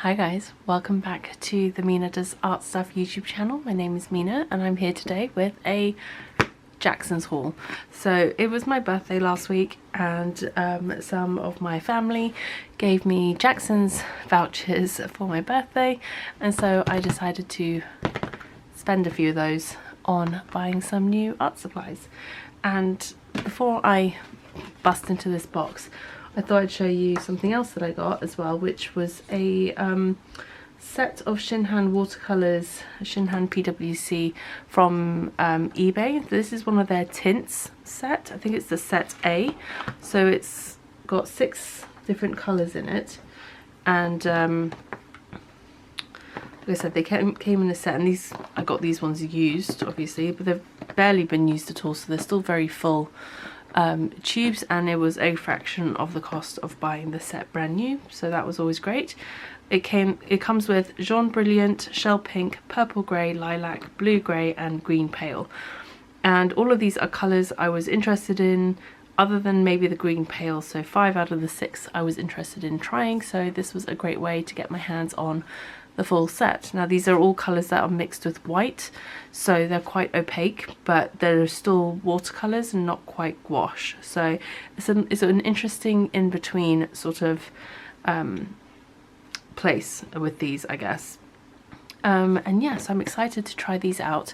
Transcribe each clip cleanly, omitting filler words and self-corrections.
Hi guys, welcome back to the Mina Does Art Stuff YouTube channel. My name is Mina and I'm here today with a Jackson's haul. So it was my birthday last week and some of my family gave me Jackson's vouchers for my birthday, and so I decided to spend a few of those on buying some new art supplies. And before I bust into this box, I thought I'd show you something else that I got as well, which was a set of Shinhan watercolors, Shinhan PWC from eBay. This is one of their tints set. I think it's the set A. So it's got 6 different colors in it. And like I said, they came in a set, and these, I got these ones used obviously, but they've barely been used at all, so they're still very full tubes, and it was a fraction of the cost of buying the set brand new, so that was always great. It comes with Jaune Brilliant, Shell Pink, Purple Grey, Lilac, Blue Grey and Green Pale, and all of these are colours I was interested in, other than maybe the Green Pale. So 5 out of the 6 I was interested in trying, so this was a great way to get my hands on the full set. Now these are all colours that are mixed with white, so they're quite opaque, but they're still watercolours and not quite gouache. So it's an interesting in-between sort of place with these, I guess. And yes, I'm excited to try these out.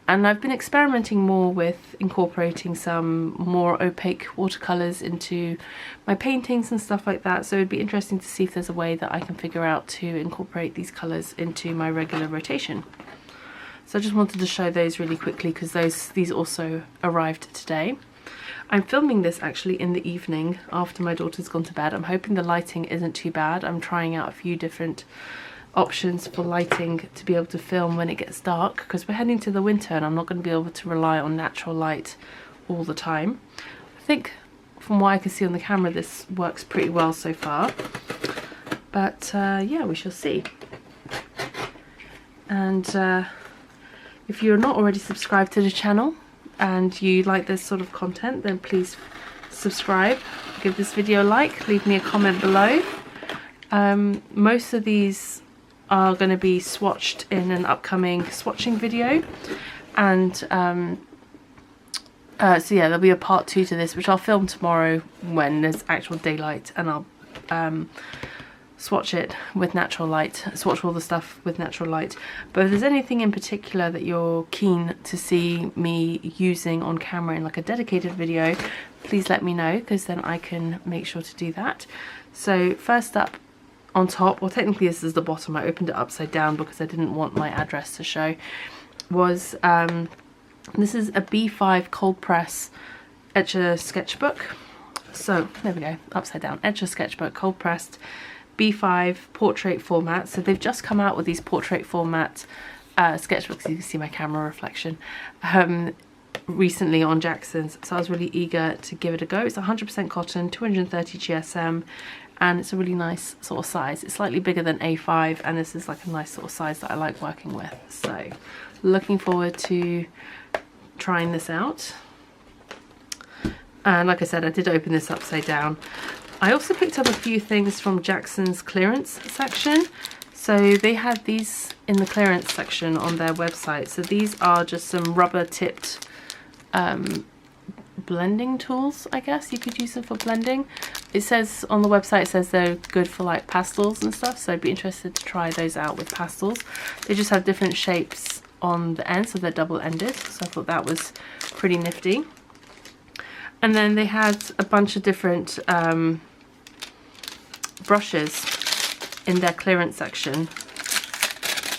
And I've been experimenting more with incorporating some more opaque watercolours into my paintings and stuff like that, so it'd be interesting to see if there's a way that I can figure out to incorporate these colours into my regular rotation. So I just wanted to show those really quickly because these also arrived today. I'm filming this actually in the evening after my daughter's gone to bed. I'm hoping the lighting isn't too bad. I'm trying out a few different options for lighting to be able to film when it gets dark, because we're heading to the winter and I'm not going to be able to rely on natural light all the time. I think from what I can see on the camera this works pretty well so far, but yeah, we shall see. And if you're not already subscribed to the channel and you like this sort of content, then please subscribe, give this video a like, leave me a comment below. Most of these are going to be swatched in an upcoming swatching video, and so yeah, there'll be a part 2 to this, which I'll film tomorrow when there's actual daylight, and I'll swatch it with natural light, swatch all the stuff with natural light. But if there's anything in particular that you're keen to see me using on camera in like a dedicated video, please let me know, because then I can make sure to do that. So first up, on top, well technically this is the bottom, I opened it upside down because I didn't want my address to show, was this is a B5 cold press Etcher Sketchbook. So there we go, upside down, Etcher Sketchbook, cold pressed, B5 portrait format. So they've just come out with these portrait format sketchbooks, you can see my camera reflection, recently on Jackson's, so I was really eager to give it a go. It's 100% cotton, 230 GSM, and it's a really nice sort of size. It's slightly bigger than A5, and this is like a nice sort of size that I like working with. So looking forward to trying this out. And like I said, I did open this upside down. I also picked up a few things from Jackson's clearance section. So they had these in the clearance section on their website. So these are just some rubber tipped blending tools, I guess you could use them for blending. It says on the website, it says they're good for like pastels and stuff, so I'd be interested to try those out with pastels. They just have different shapes on the end, so they're double-ended, so I thought that was pretty nifty. And then they had a bunch of different brushes in their clearance section,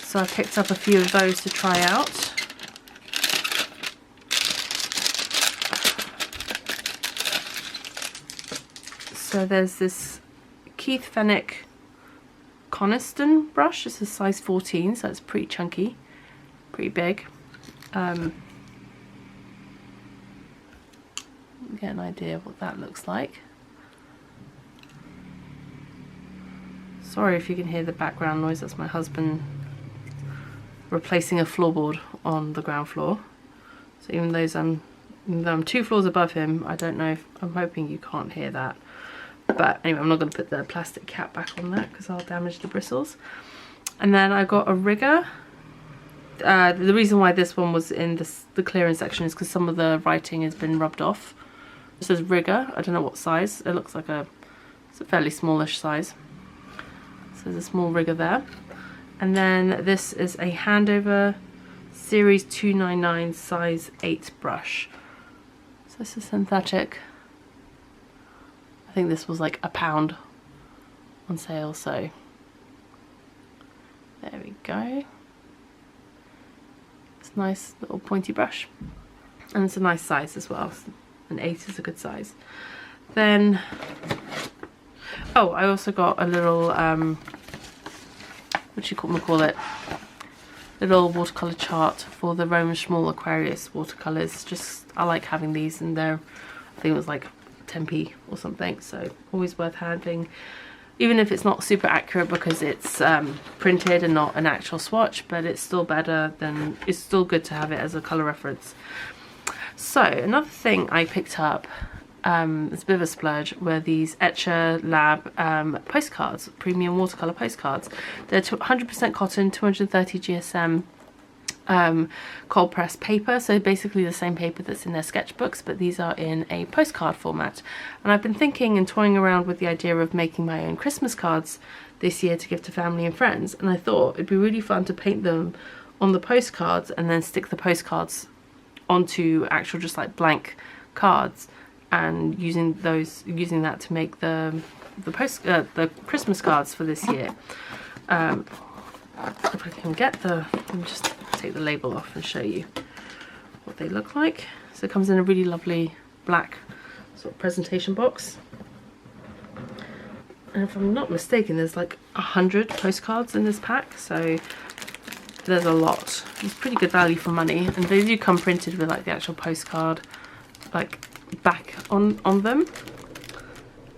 so I picked up a few of those to try out. So there's this Keith Fennick Coniston brush. This is size 14, so it's pretty chunky, pretty big. Get an idea of what that looks like. Sorry if you can hear the background noise, that's my husband replacing a floorboard on the ground floor. So even though I'm 2 floors above him, I don't know if, I'm hoping you can't hear that. But anyway, I'm not going to put the plastic cap back on that because I'll damage the bristles. And then I got a rigger. The reason why this one was in the clearance section is because some of the writing has been rubbed off. It says rigger. I don't know what size. It looks like it's a fairly smallish size. So there's a small rigger there. And then this is a Handover Series 299 size 8 brush. So this is synthetic. I think this was like £1 on sale, so there we go. It's a nice little pointy brush, and it's a nice size as well. An 8 is a good size. Then, oh, I also got a little what do you call it? Little watercolor chart for the Roman Small Aquarius watercolors. Just, I like having these, and they're, I think it was like 10p or something, so always worth having, even if it's not super accurate because it's printed and not an actual swatch, but it's still better than, it's still good to have it as a color reference. So another thing I picked up, it's a bit of a splurge, were these Etcher Lab postcards, premium watercolor postcards. They're 100% cotton, 230 GSM cold pressed paper, so basically the same paper that's in their sketchbooks, but these are in a postcard format. And I've been thinking and toying around with the idea of making my own Christmas cards this year to give to family and friends, and I thought it'd be really fun to paint them on the postcards and then stick the postcards onto actual just like blank cards, and using that to make the Christmas cards for this year. If I can get let me just take the label off and show you what they look like. So it comes in a really lovely black sort of presentation box. And if I'm not mistaken, there's like 100 postcards in this pack, so there's a lot. It's pretty good value for money, and they do come printed with like the actual postcard like back on them.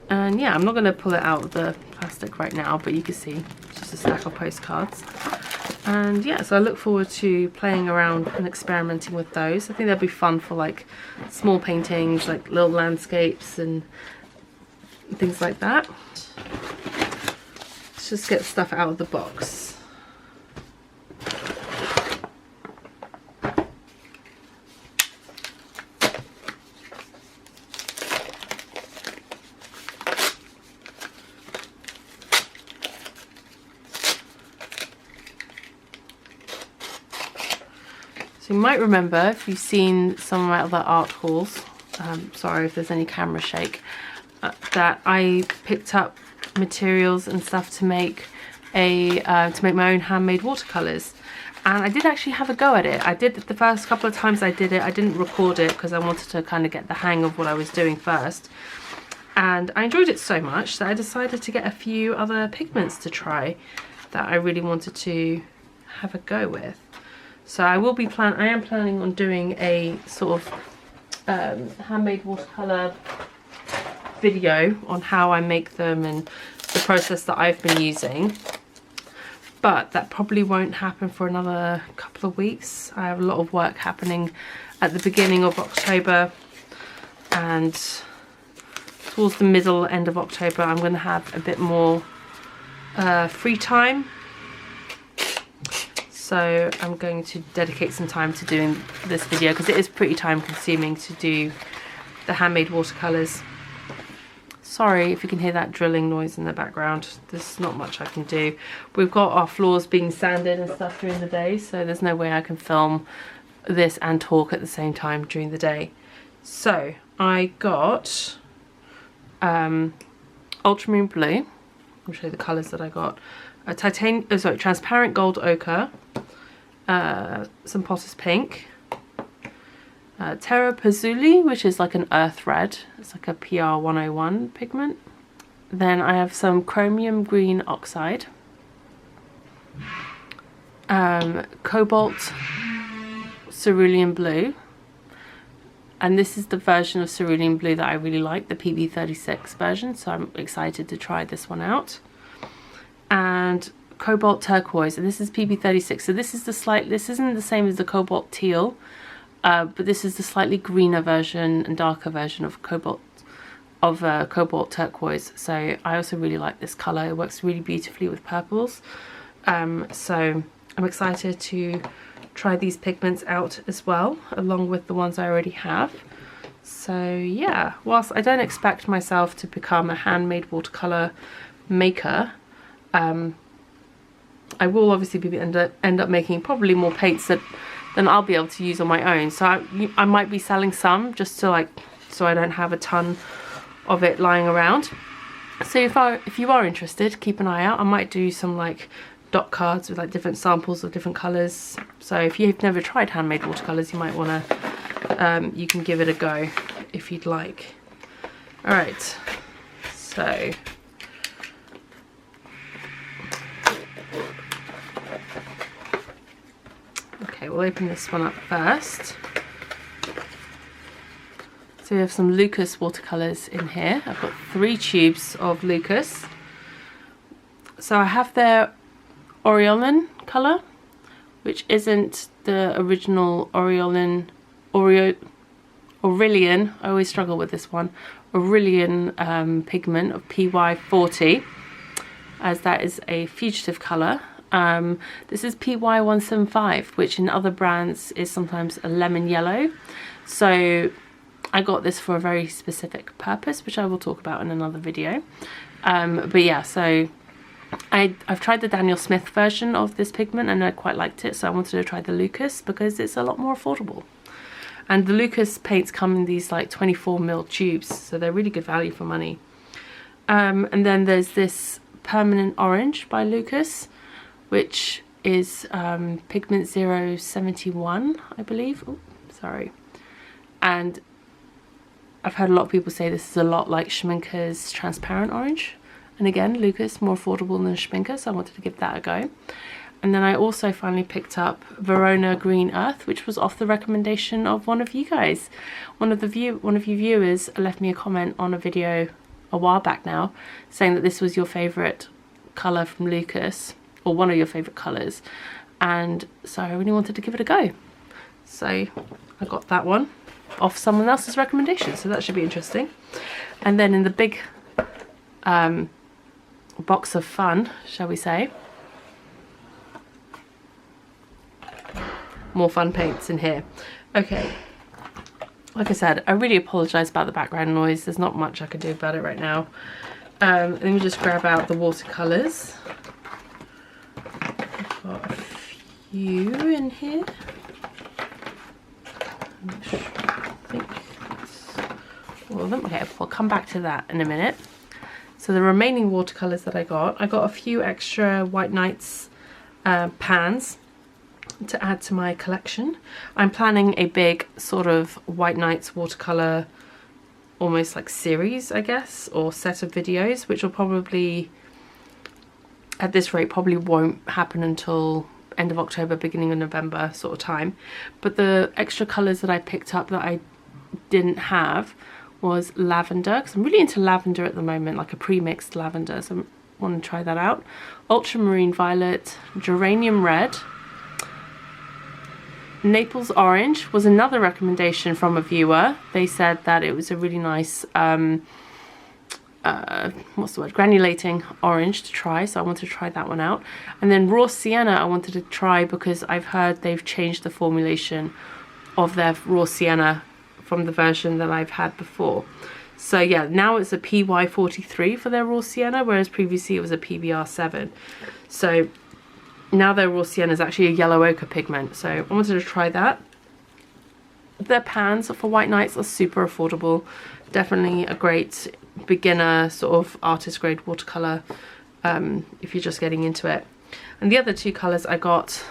And yeah, I'm not going to pull it out of the plastic right now, but you can see it's just a stack of postcards. And yeah, so I look forward to playing around and experimenting with those. I think they'll be fun for like small paintings, like little landscapes and things like that. Let's just get stuff out of the box. You might remember, if you've seen some of my other art hauls, sorry if there's any camera shake, that I picked up materials and stuff to make my own handmade watercolors, and I did actually have a go at it. I did the first couple of times I did it. I didn't record it because I wanted to kind of get the hang of what I was doing first, and I enjoyed it so much that I decided to get a few other pigments to try that I really wanted to have a go with. So I am planning on doing a sort of handmade watercolor video on how I make them and the process that I've been using. But that probably won't happen for another couple of weeks. I have a lot of work happening at the beginning of October, and towards the end of October I'm going to have a bit more free time. So I'm going to dedicate some time to doing this video because it is pretty time consuming to do the handmade watercolors. Sorry if you can hear that drilling noise in the background. There's not much I can do. We've got our floors being sanded and stuff during the day, so there's no way I can film this and talk at the same time during the day. So I got ultramarine blue. I'll show you the colours that I got. A transparent gold ochre, some potters pink, terra Pazzuli, which is like an earth red. It's like a PR 101 pigment. Then I have some chromium green oxide, cobalt cerulean blue, and this is the version of cerulean blue that I really like, the PB36 version, so I'm excited to try this one out. And cobalt turquoise, and this is PB36, so this is this isn't the same as the cobalt teal, but this is the slightly greener version and darker version of cobalt of cobalt turquoise. So I also really like this colour. It works really beautifully with purples. So I'm excited to try these pigments out as well, along with the ones I already have. So yeah, whilst I don't expect myself to become a handmade watercolour maker, I will obviously end up making probably more paints than I'll be able to use on my own. So I might be selling some just to so I don't have a ton of it lying around. So if you are interested, keep an eye out. I might do some dot cards with different samples of different colours. So if you've never tried handmade watercolours, you might want to, you can give it a go if you'd like. Alright, so okay, we'll open this one up first. So we have some Lucas watercolours in here. I've got 3 tubes of Lucas. So I have their Aureolin colour, which isn't the original Aurelian, I always struggle with this one, Aurelian pigment of PY40, as that is a fugitive colour. This is PY175, which in other brands is sometimes a lemon yellow. So I got this for a very specific purpose, which I will talk about in another video. But yeah, so I've tried the Daniel Smith version of this pigment and I quite liked it, so I wanted to try the Lucas because it's a lot more affordable. And the Lucas paints come in these 24ml tubes, so they're really good value for money. And then there's this Permanent Orange by Lucas, which is pigment 071, I believe. Oh, sorry. And I've heard a lot of people say this is a lot like Schminker's Transparent Orange. And again, Lucas, more affordable than Schminker, so I wanted to give that a go. And then I also finally picked up Verona Green Earth, which was off the recommendation of one of you guys. One of you viewers left me a comment on a video a while back now, saying that this was your favourite colour from Lucas, or one of your favourite colours. And so I really wanted to give it a go. So I got that one off someone else's recommendation, so that should be interesting. And then in the big box of fun, shall we say, more fun paints in here. Okay, like I said, I really apologise about the background noise. There's not much I can do about it right now. Let me just grab out the watercolours. I've got a few in here. I think that's all of them. Okay, we'll come back to that in a minute. So the remaining watercolours that I got a few extra White Nights pans to add to my collection. I'm planning a big sort of White Nights watercolour, almost like series, I guess, or set of videos, which will probably, at this rate, probably won't happen until end of October, beginning of November sort of time. But the extra colours that I picked up that I didn't have was lavender, because I'm really into lavender at the moment, like a pre-mixed lavender, so I want to try that out. Ultramarine violet, geranium red, Naples orange was another recommendation from a viewer. They said that it was a really nice what's the word, granulating orange to try, so I wanted to try that one out. And then raw sienna I wanted to try because I've heard they've changed the formulation of their raw sienna from the version that I've had before. So yeah, now it's a PY43 for their raw sienna, whereas previously it was a PBR7. So now their raw sienna is actually a yellow ochre pigment, so I wanted to try that. Their pans for White Nights are super affordable. Definitely a great beginner sort of artist grade watercolour if you're just getting into it. And the other two colours I got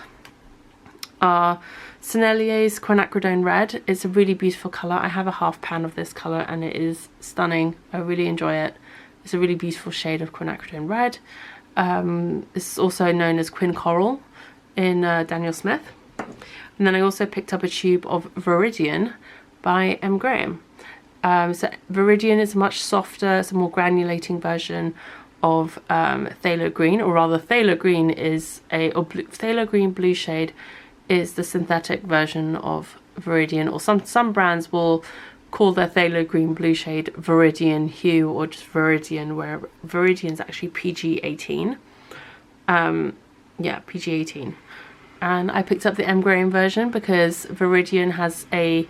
are Senneliers Quinacridone Red. It's a really beautiful colour. I have a half pan of this colour and it is stunning. I really enjoy it. It's a really beautiful shade of quinacridone red. It's also known as Quin Coral in Daniel Smith. And then I also picked up a tube of Viridian by M. Graham. So Viridian is a much softer, it's a more granulating version of Phthalo Green, or rather Phthalo Green is Phthalo Green blue shade is the synthetic version of Viridian, or some brands will call their phthalo green blue shade Viridian hue, or just Viridian, where Viridian is actually PG-18. Yeah, PG-18. And I picked up the M-Grain version because Viridian has a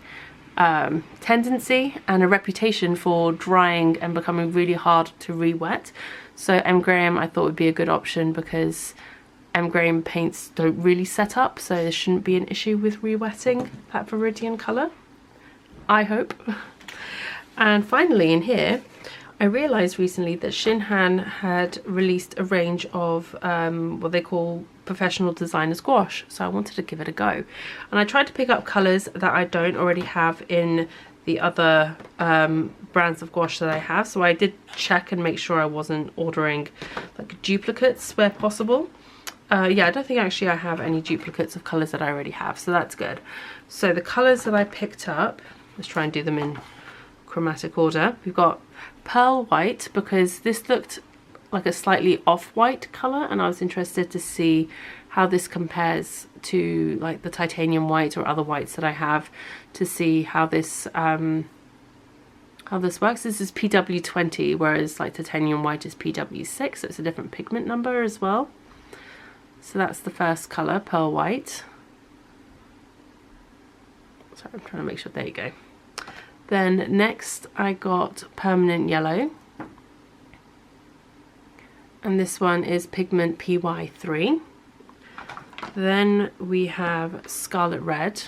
tendency and a reputation for drying and becoming really hard to re-wet. So M-Grain I thought would be a good option because M-Grain paints don't really set up, so there shouldn't be an issue with re-wetting that Viridian colour, I hope. And finally in here, I realised recently that Shinhan had released a range of what they call professional designers gouache, so I wanted to give it a go. And I tried to pick up colours that I don't already have in the other brands of gouache that I have, so I did check and make sure I wasn't ordering like duplicates where possible. Yeah, I don't think actually I have any duplicates of colours that I already have, so that's good. So the colours that I picked up, let's try and do them in chromatic order. We've got pearl white, because this looked like a slightly off-white colour, and I was interested to see how this compares to like the titanium white or other whites that I have, to see how this works. This is PW20, whereas like titanium white is PW6, so it's a different pigment number as well. So that's the first colour, pearl white. Sorry, I'm trying to make sure, there you go. Then next I got permanent yellow, and this one is pigment PY3. Then we have scarlet red.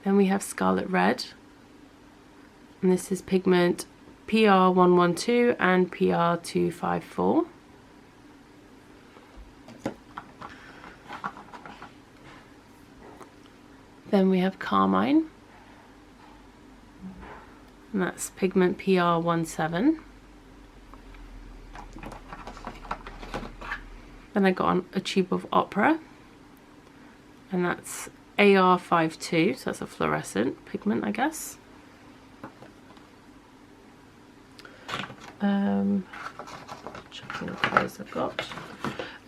Then we have scarlet red, and this is pigment PR112 and PR254. Then we have carmine, and that's pigment PR17. Then I got a tube of opera, and that's AR52, so that's a fluorescent pigment, I guess. Checking the colours I've got.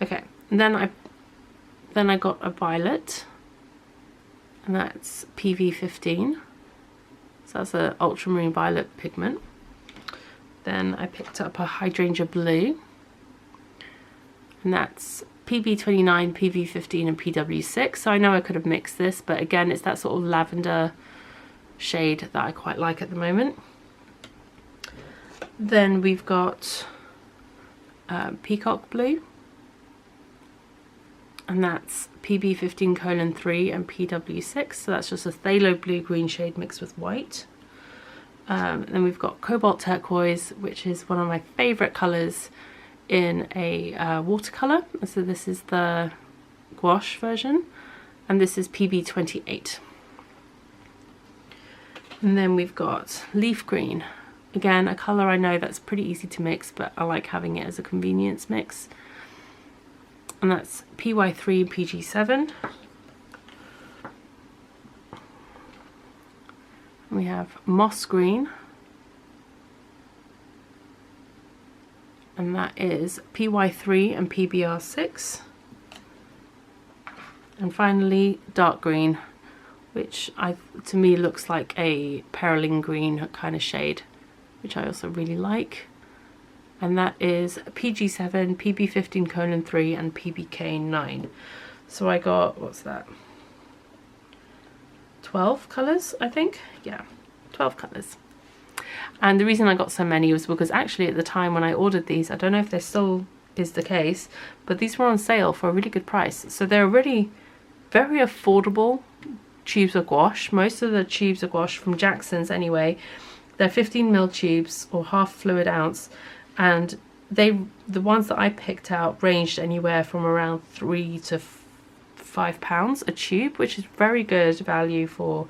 Okay, and then I got a violet, and that's PV15. So that's an ultramarine violet pigment. Then I picked up a hydrangea blue, and that's PV29, PV15 and PW6. So I know I could have mixed this, but again it's that sort of lavender shade that I quite like at the moment. Then we've got peacock blue, and that's PB15:3 and PW6, so that's just a phthalo blue green shade mixed with white. Then we've got cobalt turquoise, which is one of my favourite colours in a watercolour. So this is the gouache version, and this is PB28. And then we've got leaf green, again a colour I know that's pretty easy to mix, but I like having it as a convenience mix. And that's PY3 and PG7. And we have moss green, and that is PY3 and PBR6. And finally dark green, which to me looks like a perylene green kind of shade, which I also really like. And that is PG7, PB15:3 and PBK9. So I got, what's that, 12 colours I think? Yeah, 12 colours. And the reason I got so many was because actually at the time when I ordered these, I don't know if there still is the case, but these were on sale for a really good price. So they're really very affordable tubes of gouache. Most of the tubes of gouache from Jackson's anyway, they're 15ml tubes or half fluid ounce, and the ones that I picked out ranged anywhere from around £3 to £5 a tube, which is very good value for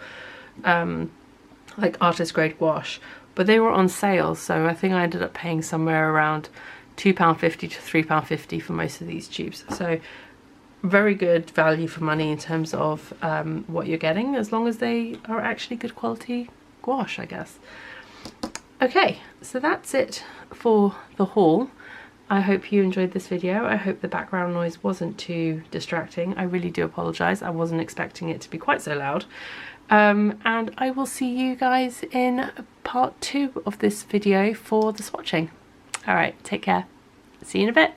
like artist grade gouache. But they were on sale, so I think I ended up paying somewhere around £2.50 to £3.50 for most of these tubes. So very good value for money in terms of what you're getting, as long as they are actually good quality gouache, I guess. Okay, so that's it for the haul. I hope you enjoyed this video. I hope the background noise wasn't too distracting. I really do apologise. I wasn't expecting it to be quite so loud. and I will see you guys in part 2 of this video for the swatching. Alright, take care. See you in a bit.